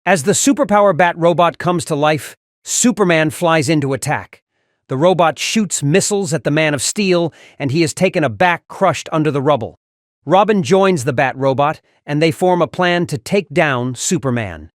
As the superpower bat robot comes to life, Superman flies in to attack. The robot shoots missiles at the Man of Steel, and he is taken aback, crushed under the rubble. Robin joins the bat robot, and they form a plan to take down Superman.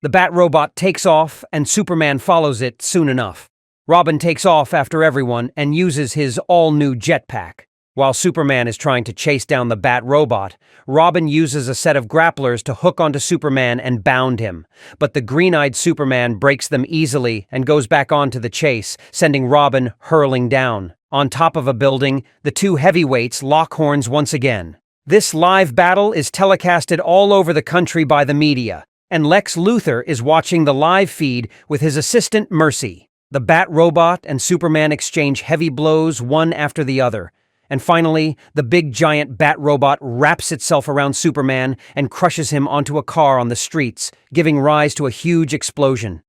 The bat robot takes off, and Superman follows it soon enough. Robin takes off after everyone and uses his all-new jetpack. While Superman is trying to chase down the bat robot, Robin uses a set of grapplers to hook onto Superman and bound him. But the green-eyed Superman breaks them easily and goes back onto the chase, sending Robin hurling down. On top of a building, the two heavyweights lock horns once again. This live battle is telecasted all over the country by the media, and Lex Luthor is watching the live feed with his assistant Mercy. The bat robot and Superman exchange heavy blows one after the other. And finally, the big giant bat robot wraps itself around Superman and crushes him onto a car on the streets, giving rise to a huge explosion.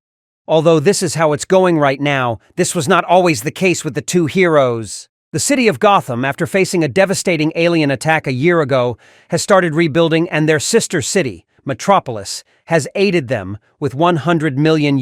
Although this is how it's going right now, this was not always the case with the two heroes. The city of Gotham, after facing a devastating alien attack a year ago, has started rebuilding, and their sister city, Metropolis, has aided them with $100 million.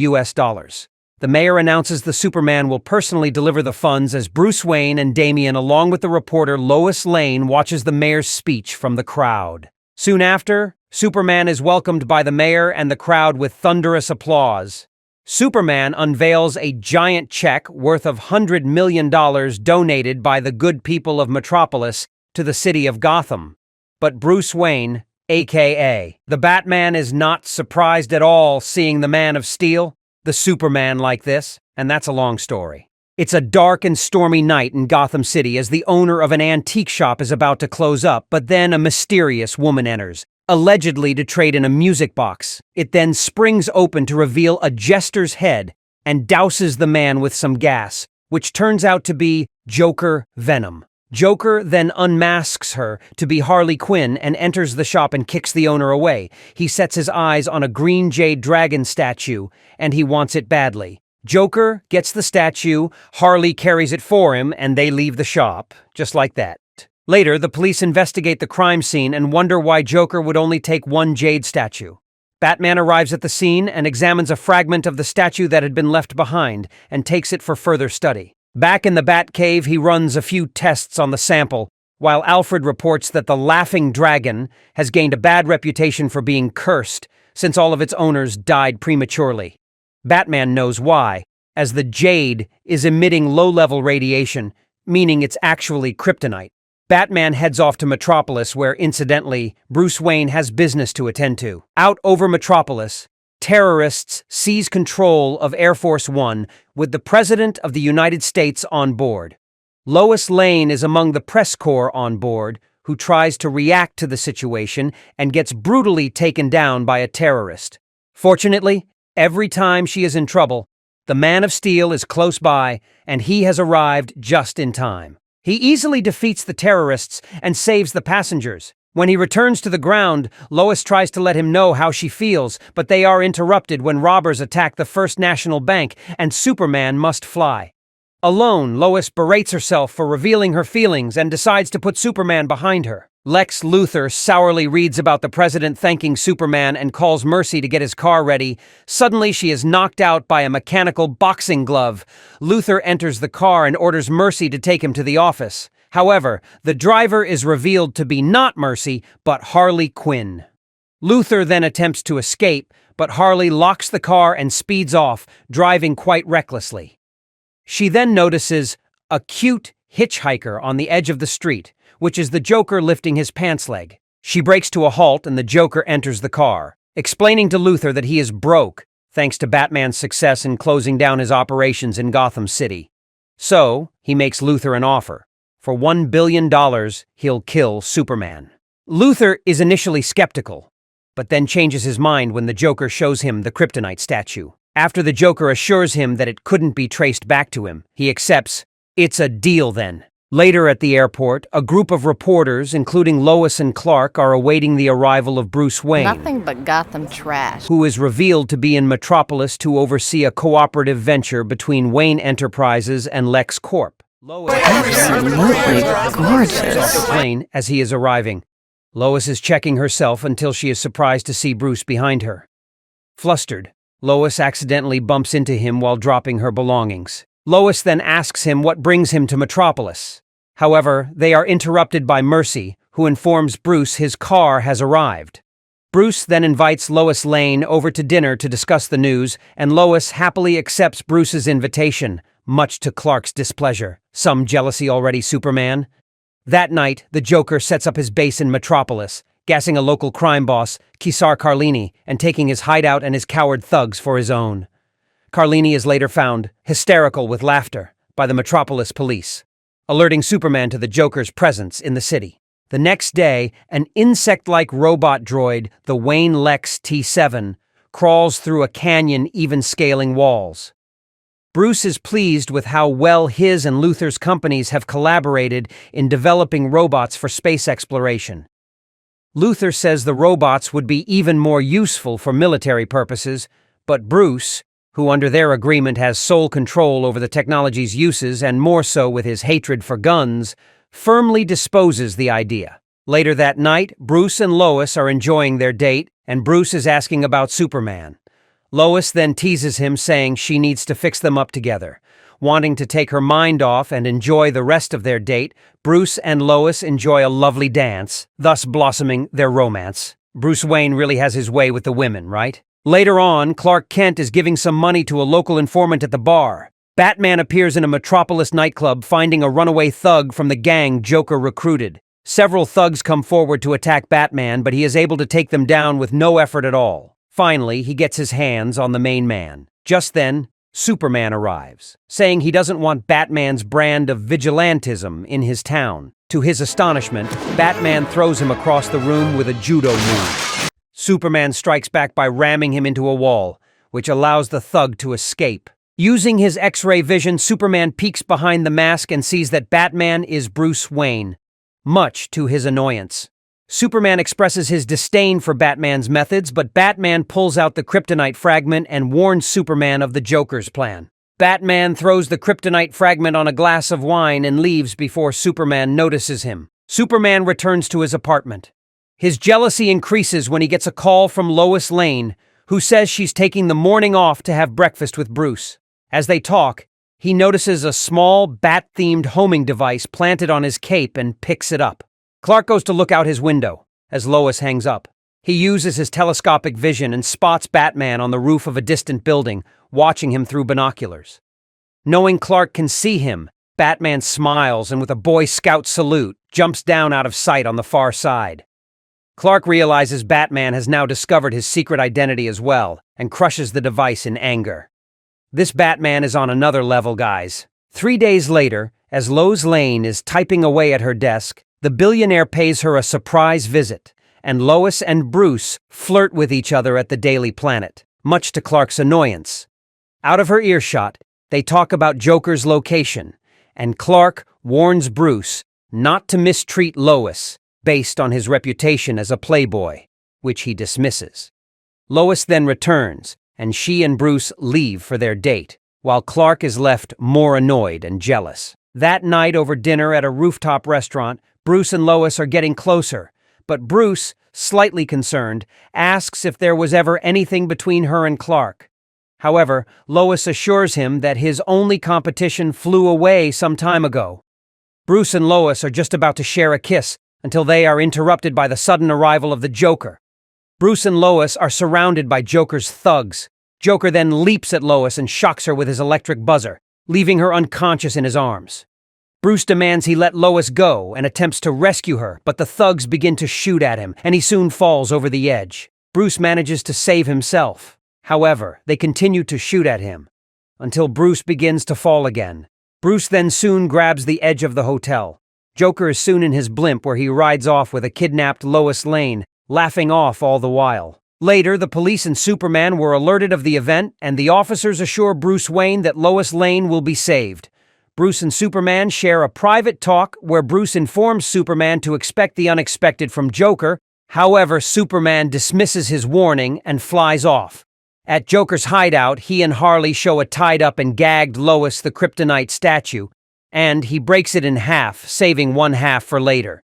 The mayor announces the Superman will personally deliver the funds as Bruce Wayne and Damian, along with the reporter Lois Lane, watches the mayor's speech from the crowd. Soon after, Superman is welcomed by the mayor and the crowd with thunderous applause. Superman unveils a giant check worth of $100 million donated by the good people of Metropolis to the city of Gotham. But Bruce Wayne, a.k.a. the Batman, is not surprised at all seeing the Man of Steel, the Superman, like this, and that's a long story. It's a dark and stormy night in Gotham City as the owner of an antique shop is about to close up, but then a mysterious woman enters, allegedly to trade in a music box. It then springs open to reveal a jester's head and douses the man with some gas, which turns out to be Joker Venom. Joker then unmasks her to be Harley Quinn and enters the shop and kicks the owner away. He sets his eyes on a green jade dragon statue, and he wants it badly. Joker gets the statue, Harley carries it for him, and they leave the shop, just like that. Later, the police investigate the crime scene and wonder why Joker would only take one jade statue. Batman arrives at the scene and examines a fragment of the statue that had been left behind and takes it for further study. Back in the Batcave, he runs a few tests on the sample, while Alfred reports that the Laughing Dragon has gained a bad reputation for being cursed since all of its owners died prematurely. Batman knows why, as the Jade is emitting low-level radiation, meaning it's actually Kryptonite. Batman heads off to Metropolis where, incidentally, Bruce Wayne has business to attend to. Out over Metropolis, terrorists seize control of Air Force One with the President of the United States on board. Lois Lane is among the press corps on board, who tries to react to the situation and gets brutally taken down by a terrorist. Fortunately, every time she is in trouble, the Man of Steel is close by, and he has arrived just in time. He easily defeats the terrorists and saves the passengers. When he returns to the ground, Lois tries to let him know how she feels, but they are interrupted when robbers attack the First National Bank and Superman must fly. Alone, Lois berates herself for revealing her feelings and decides to put Superman behind her. Lex Luthor sourly reads about the president thanking Superman and calls Mercy to get his car ready. Suddenly, she is knocked out by a mechanical boxing glove. Luthor enters the car and orders Mercy to take him to the office. However, the driver is revealed to be not Mercy, but Harley Quinn. Luthor then attempts to escape, but Harley locks the car and speeds off, driving quite recklessly. She then notices a cute hitchhiker on the edge of the street, which is the Joker lifting his pants leg. She brakes to a halt and the Joker enters the car, explaining to Luthor that he is broke, thanks to Batman's success in closing down his operations in Gotham City. So, he makes Luthor an offer. For $1 billion, he'll kill Superman. Luthor is initially skeptical, but then changes his mind when the Joker shows him the Kryptonite statue. After the Joker assures him that it couldn't be traced back to him, he accepts. It's a deal then. Later at the airport, a group of reporters, including Lois and Clark, are awaiting the arrival of Bruce Wayne. Nothing but Gotham trash. Who is revealed to be in Metropolis to oversee a cooperative venture between Wayne Enterprises and Lex Corp. Lois Absolutely gorgeous. off the plane as he is arriving. Lois is checking herself until she is surprised to see Bruce behind her. Flustered, Lois accidentally bumps into him while dropping her belongings. Lois then asks him what brings him to Metropolis. However, they are interrupted by Mercy, who informs Bruce his car has arrived. Bruce then invites Lois Lane over to dinner to discuss the news, and Lois happily accepts Bruce's invitation, much to Clark's displeasure. Some jealousy already, Superman? That night, the Joker sets up his base in Metropolis, gassing a local crime boss, Kisar Carlini, and taking his hideout and his coward thugs for his own. Carlini is later found, hysterical with laughter, by the Metropolis police, alerting Superman to the Joker's presence in the city. The next day, an insect-like robot droid, the Wayne Lex T7, crawls through a canyon even scaling walls. Bruce is pleased with how well his and Luthor's companies have collaborated in developing robots for space exploration. Luthor says the robots would be even more useful for military purposes, but Bruce, who under their agreement has sole control over the technology's uses and more so with his hatred for guns, firmly disposes the idea. Later that night, Bruce and Lois are enjoying their date, and Bruce is asking about Superman. Lois then teases him, saying she needs to fix them up together. Wanting to take her mind off and enjoy the rest of their date, Bruce and Lois enjoy a lovely dance, thus blossoming their romance. Bruce Wayne really has his way with the women, right? Later on, Clark Kent is giving some money to a local informant at the bar. Batman appears in a Metropolis nightclub, finding a runaway thug from the gang Joker recruited. Several thugs come forward to attack Batman, but he is able to take them down with no effort at all. Finally, he gets his hands on the main man. Just then, Superman arrives, saying he doesn't want Batman's brand of vigilantism in his town. To his astonishment, Batman throws him across the room with a judo move. Superman strikes back by ramming him into a wall, which allows the thug to escape. Using his X-ray vision, Superman peeks behind the mask and sees that Batman is Bruce Wayne, much to his annoyance. Superman expresses his disdain for Batman's methods, but Batman pulls out the Kryptonite fragment and warns Superman of the Joker's plan. Batman throws the Kryptonite fragment on a glass of wine and leaves before Superman notices him. Superman returns to his apartment. His jealousy increases when he gets a call from Lois Lane, who says she's taking the morning off to have breakfast with Bruce. As they talk, he notices a small bat-themed homing device planted on his cape and picks it up. Clark goes to look out his window as Lois hangs up. He uses his telescopic vision and spots Batman on the roof of a distant building, watching him through binoculars. Knowing Clark can see him, Batman smiles and with a Boy Scout salute, jumps down out of sight on the far side. Clark realizes Batman has now discovered his secret identity as well, and crushes the device in anger. This Batman is on another level, guys. 3 days later, as Lois Lane is typing away at her desk, the billionaire pays her a surprise visit, and Lois and Bruce flirt with each other at the Daily Planet, much to Clark's annoyance. Out of her earshot, they talk about Joker's location, and Clark warns Bruce not to mistreat Lois based on his reputation as a playboy, which he dismisses. Lois then returns, and she and Bruce leave for their date, while Clark is left more annoyed and jealous. That night over dinner at a rooftop restaurant, Bruce and Lois are getting closer, but Bruce, slightly concerned, asks if there was ever anything between her and Clark. However, Lois assures him that his only competition flew away some time ago. Bruce and Lois are just about to share a kiss until they are interrupted by the sudden arrival of the Joker. Bruce and Lois are surrounded by Joker's thugs. Joker then leaps at Lois and shocks her with his electric buzzer, leaving her unconscious in his arms. Bruce demands he let Lois go and attempts to rescue her, but the thugs begin to shoot at him, and he soon falls over the edge. Bruce manages to save himself. However, they continue to shoot at him, until Bruce begins to fall again. Bruce then soon grabs the edge of the hotel. Joker is soon in his blimp where he rides off with a kidnapped Lois Lane, laughing off all the while. Later, the police and Superman were alerted of the event, and the officers assure Bruce Wayne that Lois Lane will be saved. Bruce and Superman share a private talk where Bruce informs Superman to expect the unexpected from Joker. However, Superman dismisses his warning and flies off. At Joker's hideout, he and Harley show a tied-up and gagged Lois the Kryptonite statue, and he breaks it in half, saving one half for later.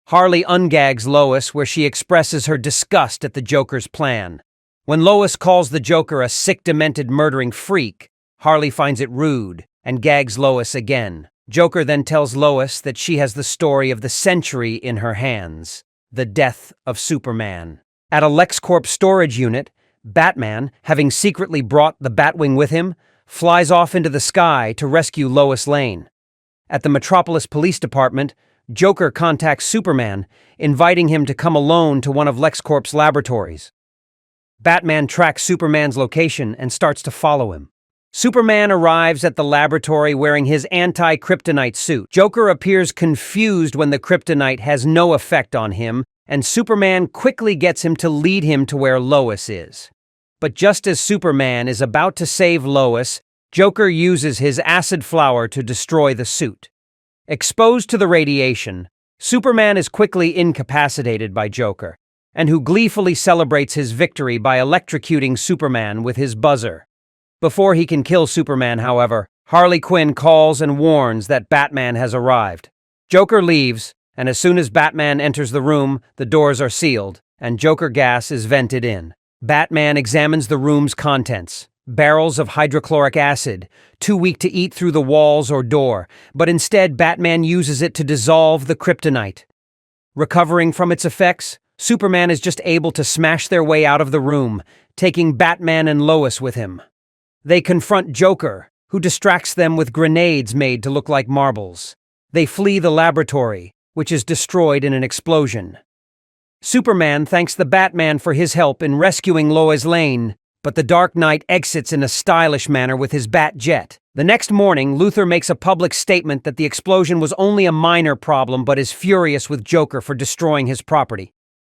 Harley ungags Lois where she expresses her disgust at the Joker's plan. When Lois calls the Joker a sick, demented, murdering freak, Harley finds it rude and gags Lois again. Joker then tells Lois that she has the story of the century in her hands, the death of Superman. At a LexCorp storage unit, Batman, having secretly brought the Batwing with him, flies off into the sky to rescue Lois Lane. At the Metropolis Police Department, Joker contacts Superman, inviting him to come alone to one of LexCorp's laboratories. Batman tracks Superman's location and starts to follow him. Superman arrives at the laboratory wearing his anti-Kryptonite suit. Joker appears confused when the Kryptonite has no effect on him, and Superman quickly gets him to lead him to where Lois is. But just as Superman is about to save Lois, Joker uses his acid flower to destroy the suit. Exposed to the radiation, Superman is quickly incapacitated by Joker, and who gleefully celebrates his victory by electrocuting Superman with his buzzer. Before he can kill Superman, however, Harley Quinn calls and warns that Batman has arrived. Joker leaves, and as soon as Batman enters the room, the doors are sealed, and Joker gas is vented in. Batman examines the room's contents. Barrels of hydrochloric acid, too weak to eat through the walls or door, but instead Batman uses it to dissolve the Kryptonite. Recovering from its effects, Superman is just able to smash their way out of the room, taking Batman and Lois with him. They confront Joker, who distracts them with grenades made to look like marbles. They flee the laboratory, which is destroyed in an explosion. Superman thanks the Batman for his help in rescuing Lois Lane, but the Dark Knight exits in a stylish manner with his bat jet. The next morning, Luthor makes a public statement that the explosion was only a minor problem but is furious with Joker for destroying his property.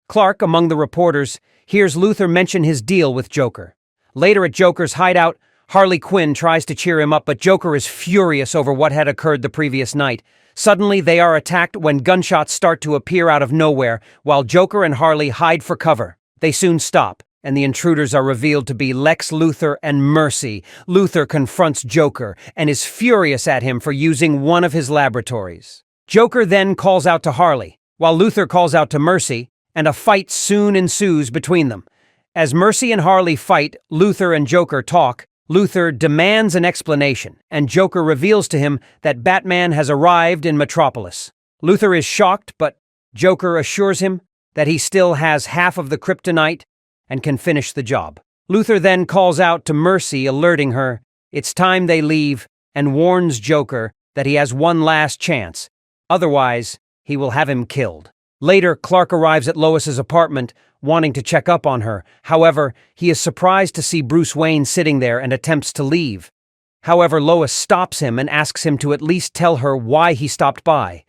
Clark, among the reporters, hears Luthor mention his deal with Joker. Later at Joker's hideout, Harley Quinn tries to cheer him up, but Joker is furious over what had occurred the previous night. Suddenly, they are attacked when gunshots start to appear out of nowhere, while Joker and Harley hide for cover. They soon stop, and the intruders are revealed to be Lex Luthor and Mercy. Luthor confronts Joker and is furious at him for using one of his laboratories. Joker then calls out to Harley, while Luthor calls out to Mercy, and a fight soon ensues between them. As Mercy and Harley fight, Luthor and Joker talk. Luthor demands an explanation, and Joker reveals to him that Batman has arrived in Metropolis. Luthor is shocked, but Joker assures him that he still has half of the Kryptonite and can finish the job. Luthor then calls out to Mercy, alerting her it's time they leave, and warns Joker that he has one last chance. Otherwise, he will have him killed. Later, Clark arrives at Lois's apartment, wanting to check up on her. However, he is surprised to see Bruce Wayne sitting there and attempts to leave. However, Lois stops him and asks him to at least tell her why he stopped by.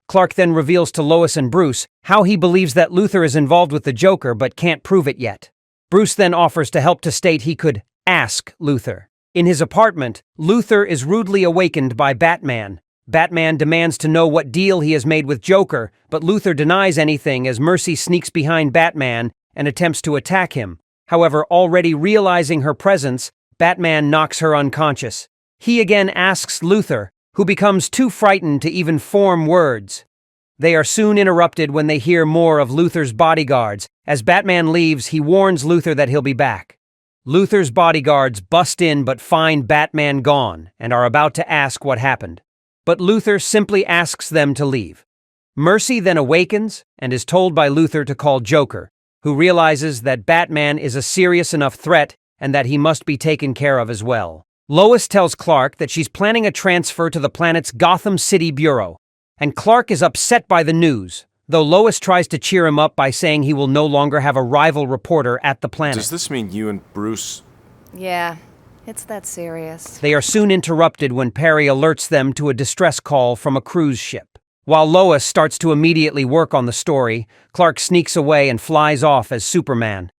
Clark then reveals to Lois and Bruce how he believes that Luthor is involved with the Joker but can't prove it yet. Bruce then offers to help to state he could ask Luthor. In his apartment, Luthor is rudely awakened by Batman. Batman demands to know what deal he has made with Joker, but Luthor denies anything as Mercy sneaks behind Batman and attempts to attack him. However, already realizing her presence, Batman knocks her unconscious. He again asks Luthor, who becomes too frightened to even form words. They are soon interrupted when they hear more of Luthor's bodyguards. As Batman leaves, he warns Luthor that he'll be back. Luthor's bodyguards bust in but find Batman gone and are about to ask what happened. But Luthor simply asks them to leave. Mercy then awakens and is told by Luthor to call Joker, who realizes that Batman is a serious enough threat and that he must be taken care of as well. Lois tells Clark that she's planning a transfer to the planet's Gotham City Bureau, and Clark is upset by the news, though Lois tries to cheer him up by saying he will no longer have a rival reporter at the planet. Does this mean you and Bruce... Yeah, it's that serious. They are soon interrupted when Perry alerts them to a distress call from a cruise ship. While Lois starts to immediately work on the story, Clark sneaks away and flies off as Superman.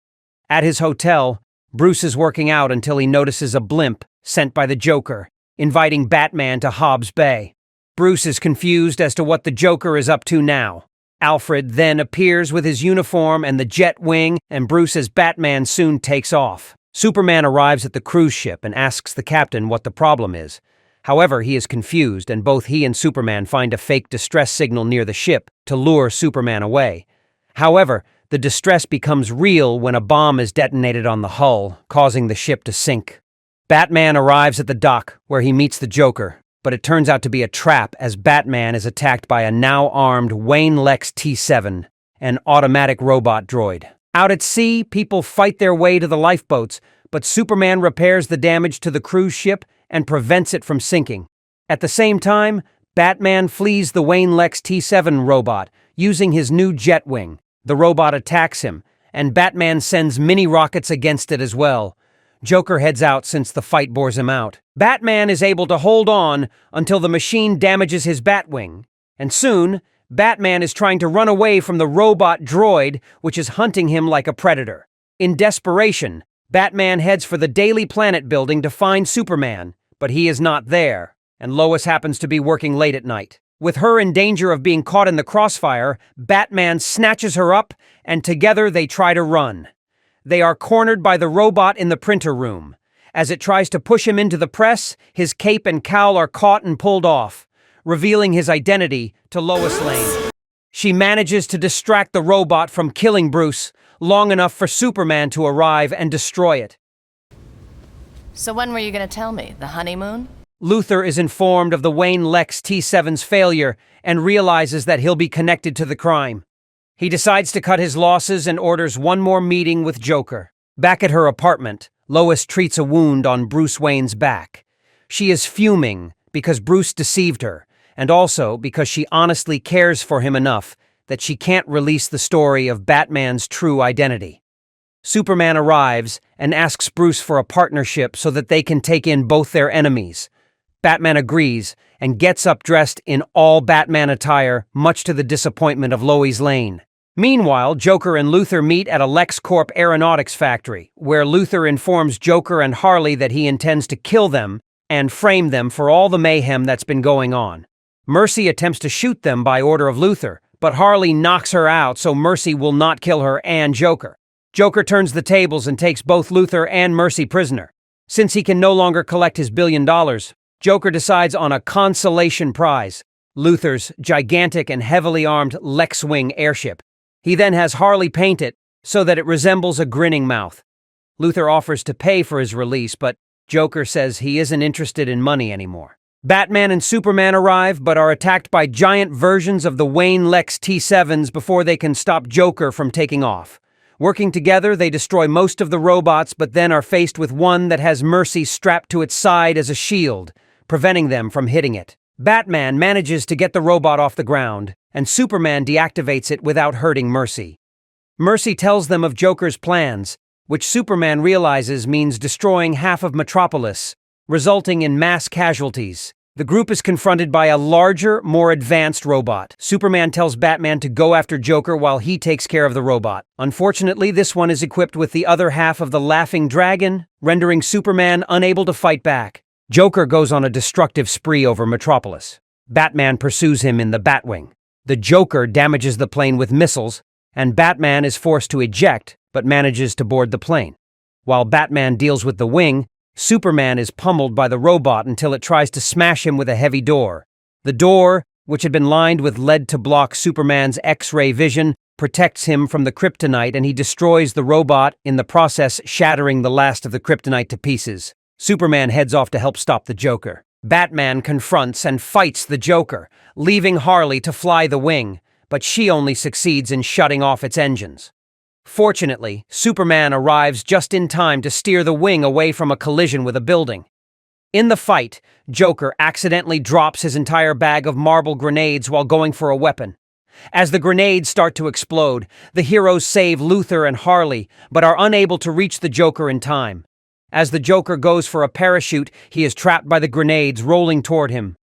At his hotel, Bruce is working out until he notices a blimp sent by the Joker, inviting Batman to Hobbs Bay. Bruce is confused as to what the Joker is up to now. Alfred then appears with his uniform and the jet wing, and Bruce as Batman soon takes off. Superman arrives at the cruise ship and asks the captain what the problem is. However, he is confused, and both he and Superman find a fake distress signal near the ship to lure Superman away. However, The distress becomes real when a bomb is detonated on the hull, causing the ship to sink. Batman arrives at the dock, where he meets the Joker, but it turns out to be a trap as Batman is attacked by a now-armed Wayne Lex T7, an automatic robot droid. Out at sea, people fight their way to the lifeboats, but Superman repairs the damage to the cruise ship and prevents it from sinking. At the same time, Batman flees the Wayne Lex T7 robot, using his new jet wing. The robot attacks him, and Batman sends mini-rockets against it as well. Joker heads out since the fight bores him out. Batman is able to hold on until the machine damages his Batwing, and soon, Batman is trying to run away from the robot droid, which is hunting him like a predator. In desperation, Batman heads for the Daily Planet building to find Superman, but he is not there, and Lois happens to be working late at night. With her in danger of being caught in the crossfire, Batman snatches her up, and together they try to run. They are cornered by the robot in the printer room. As it tries to push him into the press, his cape and cowl are caught and pulled off, revealing his identity to Lois Lane. She manages to distract the robot from killing Bruce long enough for Superman to arrive and destroy it. So when were you gonna tell me? The honeymoon? Luthor is informed of the Wayne Lex T7's failure and realizes that he'll be connected to the crime. He decides to cut his losses and orders one more meeting with Joker. Back at her apartment, Lois treats a wound on Bruce Wayne's back. She is fuming because Bruce deceived her, and also because she honestly cares for him enough that she can't release the story of Batman's true identity. Superman arrives and asks Bruce for a partnership so that they can take in both their enemies. Batman agrees and gets up dressed in all Batman attire, much to the disappointment of Lois Lane. Meanwhile, Joker and Luthor meet at a LexCorp aeronautics factory, where Luthor informs Joker and Harley that he intends to kill them and frame them for all the mayhem that's been going on. Mercy attempts to shoot them by order of Luthor, but Harley knocks her out so Mercy will not kill her and Joker. Joker turns the tables and takes both Luthor and Mercy prisoner. Since he can no longer collect his $1 billion, Joker decides on a consolation prize, Luthor's gigantic and heavily armed Lex-wing airship. He then has Harley paint it so that it resembles a grinning mouth. Luthor offers to pay for his release, but Joker says he isn't interested in money anymore. Batman and Superman arrive, but are attacked by giant versions of the Wayne Lex T7s before they can stop Joker from taking off. Working together, they destroy most of the robots, but then are faced with one that has Mercy strapped to its side as a shield, preventing them from hitting it. Batman manages to get the robot off the ground, and Superman deactivates it without hurting Mercy. Mercy tells them of Joker's plans, which Superman realizes means destroying half of Metropolis, resulting in mass casualties. The group is confronted by a larger, more advanced robot. Superman tells Batman to go after Joker while he takes care of the robot. Unfortunately, this one is equipped with the other half of the Laughing Dragon, rendering Superman unable to fight back. Joker goes on a destructive spree over Metropolis. Batman pursues him in the Batwing. The Joker damages the plane with missiles, and Batman is forced to eject, but manages to board the plane. While Batman deals with the wing, Superman is pummeled by the robot until it tries to smash him with a heavy door. The door, which had been lined with lead to block Superman's X-ray vision, protects him from the Kryptonite, and he destroys the robot, in the process shattering the last of the Kryptonite to pieces. Superman heads off to help stop the Joker. Batman confronts and fights the Joker, leaving Harley to fly the wing, but she only succeeds in shutting off its engines. Fortunately, Superman arrives just in time to steer the wing away from a collision with a building. In the fight, Joker accidentally drops his entire bag of marble grenades while going for a weapon. As the grenades start to explode, the heroes save Luthor and Harley, but are unable to reach the Joker in time. As the Joker goes for a parachute, he is trapped by the grenades rolling toward him.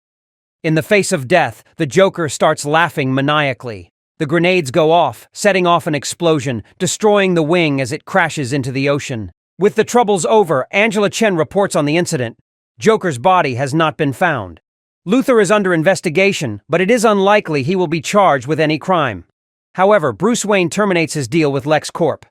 In the face of death, the Joker starts laughing maniacally. The grenades go off, setting off an explosion, destroying the wing as it crashes into the ocean. With the troubles over, Angela Chen reports on the incident. Joker's body has not been found. Luthor is under investigation, but it is unlikely he will be charged with any crime. However, Bruce Wayne terminates his deal with LexCorp.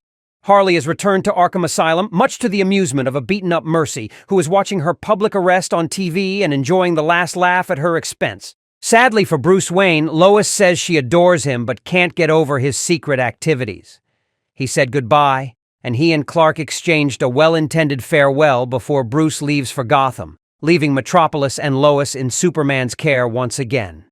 Harley is returned to Arkham Asylum, much to the amusement of a beaten-up Mercy, who is watching her public arrest on TV and enjoying the last laugh at her expense. Sadly for Bruce Wayne, Lois says she adores him but can't get over his secret activities. He said goodbye, and he and Clark exchanged a well-intended farewell before Bruce leaves for Gotham, leaving Metropolis and Lois in Superman's care once again.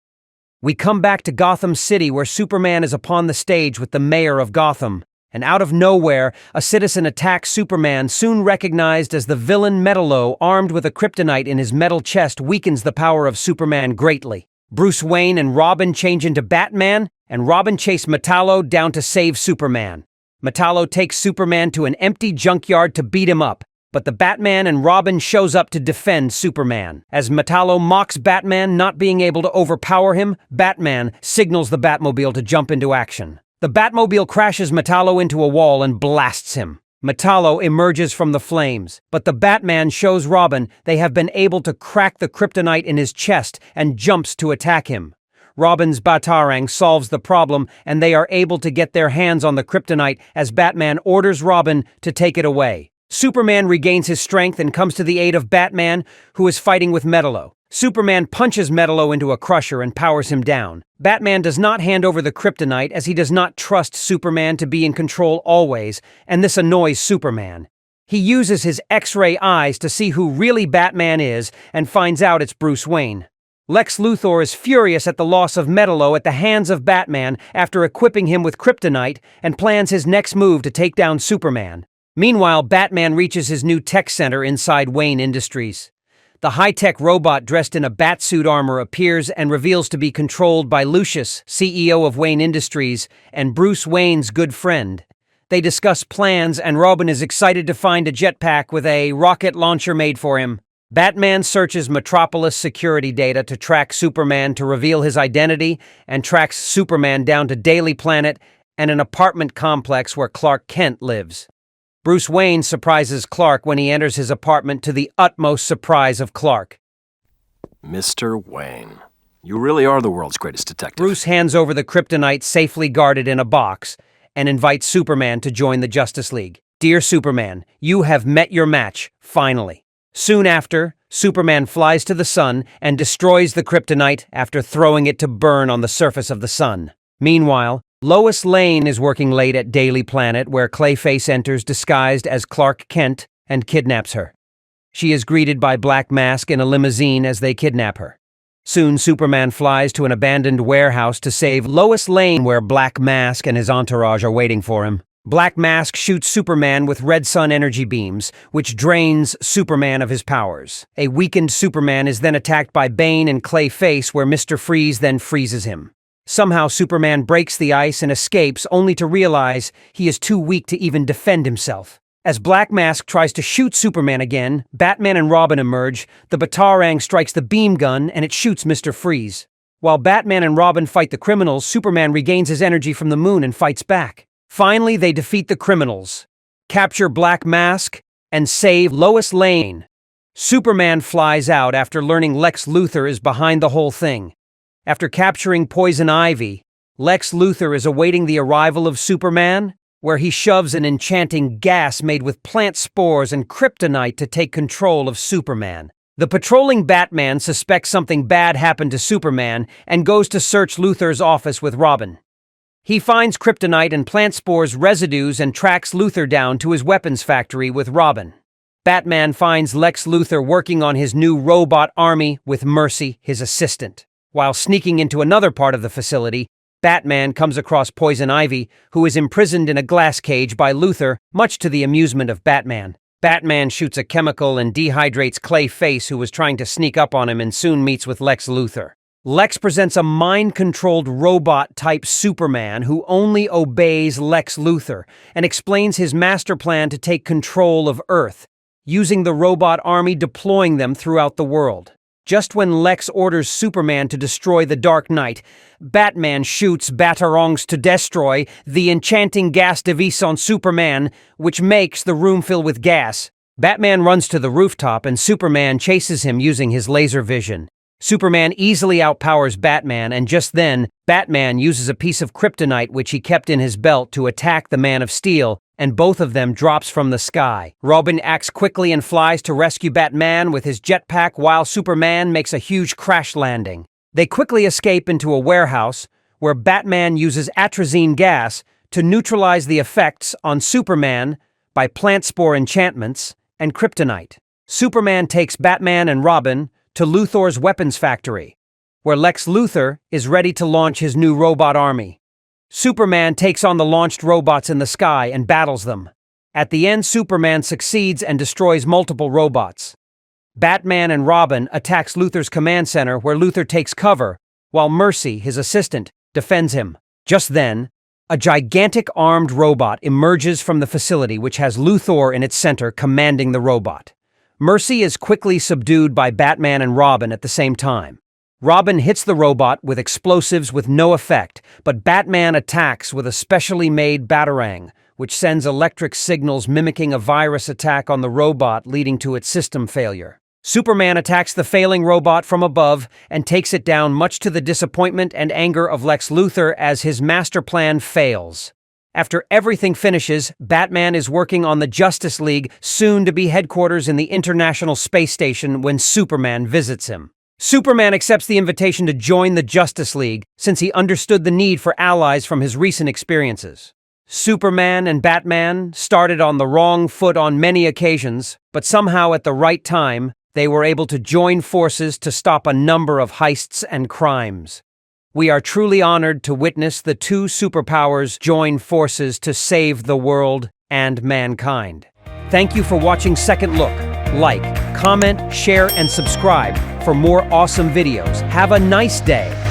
We come back to Gotham City, where Superman is upon the stage with the mayor of Gotham, and out of nowhere, a citizen attacks Superman, soon recognized as the villain Metallo, armed with a kryptonite in his metal chest, weakens the power of Superman greatly. Bruce Wayne and Robin change into Batman, and Robin chase Metallo down to save Superman. Metallo takes Superman to an empty junkyard to beat him up, but the Batman and Robin shows up to defend Superman. As Metallo mocks Batman not being able to overpower him, Batman signals the Batmobile to jump into action. The Batmobile crashes Metallo into a wall and blasts him. Metallo emerges from the flames, but the Batman shows Robin they have been able to crack the kryptonite in his chest and jumps to attack him. Robin's Batarang solves the problem, and they are able to get their hands on the kryptonite as Batman orders Robin to take it away. Superman regains his strength and comes to the aid of Batman, who is fighting with Metallo. Superman punches Metallo into a crusher and powers him down. Batman does not hand over the kryptonite as he does not trust Superman to be in control always, and this annoys Superman. He uses his X-ray eyes to see who really Batman is and finds out it's Bruce Wayne. Lex Luthor is furious at the loss of Metallo at the hands of Batman after equipping him with kryptonite and plans his next move to take down Superman. Meanwhile, Batman reaches his new tech center inside Wayne Industries. The high-tech robot dressed in a batsuit armor appears and reveals to be controlled by Lucius, CEO of Wayne Industries, and Bruce Wayne's good friend. They discuss plans, and Robin is excited to find a jetpack with a rocket launcher made for him. Batman searches Metropolis security data to track Superman to reveal his identity, and tracks Superman down to Daily Planet and an apartment complex where Clark Kent lives. Bruce Wayne surprises Clark when he enters his apartment, to the utmost surprise of Clark. Mr. Wayne, you really are the world's greatest detective. Bruce hands over the kryptonite safely guarded in a box and invites Superman to join the Justice League. Dear Superman, you have met your match, finally. Soon after, Superman flies to the sun and destroys the kryptonite after throwing it to burn on the surface of the sun. Meanwhile, Lois Lane is working late at Daily Planet, where Clayface enters disguised as Clark Kent and kidnaps her. She is greeted by Black Mask in a limousine as they kidnap her. Soon, Superman flies to an abandoned warehouse to save Lois Lane, where Black Mask and his entourage are waiting for him. Black Mask shoots Superman with red sun energy beams, which drains Superman of his powers. A weakened Superman is then attacked by Bane and Clayface, where Mr. Freeze then freezes him. Somehow, Superman breaks the ice and escapes, only to realize he is too weak to even defend himself. As Black Mask tries to shoot Superman again, Batman and Robin emerge. The Batarang strikes the beam gun and it shoots Mr. Freeze. While Batman and Robin fight the criminals, Superman regains his energy from the moon and fights back. Finally, they defeat the criminals, capture Black Mask, and save Lois Lane. Superman flies out after learning Lex Luthor is behind the whole thing. After capturing Poison Ivy, Lex Luthor is awaiting the arrival of Superman, where he shoves an enchanting gas made with plant spores and kryptonite to take control of Superman. The patrolling Batman suspects something bad happened to Superman and goes to search Luthor's office with Robin. He finds kryptonite and plant spores residues and tracks Luthor down to his weapons factory with Robin. Batman finds Lex Luthor working on his new robot army with Mercy, his assistant. While sneaking into another part of the facility, Batman comes across Poison Ivy, who is imprisoned in a glass cage by Luthor, much to the amusement of Batman. Batman shoots a chemical and dehydrates Clayface, who was trying to sneak up on him, and soon meets with Lex Luthor. Lex presents a mind-controlled robot-type Superman who only obeys Lex Luthor and explains his master plan to take control of Earth, using the robot army, deploying them throughout the world. Just when Lex orders Superman to destroy the Dark Knight, Batman shoots Batarangs to destroy the enchanting gas device on Superman, which makes the room fill with gas. Batman runs to the rooftop and Superman chases him using his laser vision. Superman easily outpowers Batman, and just then, Batman uses a piece of kryptonite which he kept in his belt to attack the Man of Steel, and both of them drops from the sky. Robin acts quickly and flies to rescue Batman with his jetpack, while Superman makes a huge crash landing. They quickly escape into a warehouse, where Batman uses atrazine gas to neutralize the effects on Superman by plant spore enchantments and Kryptonite. Superman takes Batman and Robin to Luthor's weapons factory, where Lex Luthor is ready to launch his new robot army. Superman takes on the launched robots in the sky and battles them. At the end, Superman succeeds and destroys multiple robots. Batman and Robin attacks Luthor's command center, where Luthor takes cover, while Mercy, his assistant, defends him. Just then, a gigantic armed robot emerges from the facility, which has Luthor in its center commanding the robot. Mercy is quickly subdued by Batman and Robin at the same time. Robin hits the robot with explosives with no effect, but Batman attacks with a specially made batarang, which sends electric signals mimicking a virus attack on the robot, leading to its system failure. Superman attacks the failing robot from above and takes it down, much to the disappointment and anger of Lex Luthor as his master plan fails. After everything finishes, Batman is working on the Justice League, soon to be headquarters in the International Space Station, when Superman visits him. Superman accepts the invitation to join the Justice League, since he understood the need for allies from his recent experiences. Superman and Batman started on the wrong foot on many occasions, but somehow at the right time, they were able to join forces to stop a number of heists and crimes. We are truly honored to witness the two superpowers join forces to save the world and mankind. Thank you for watching Second Look. Like, comment, share, and subscribe for more awesome videos. Have a nice day.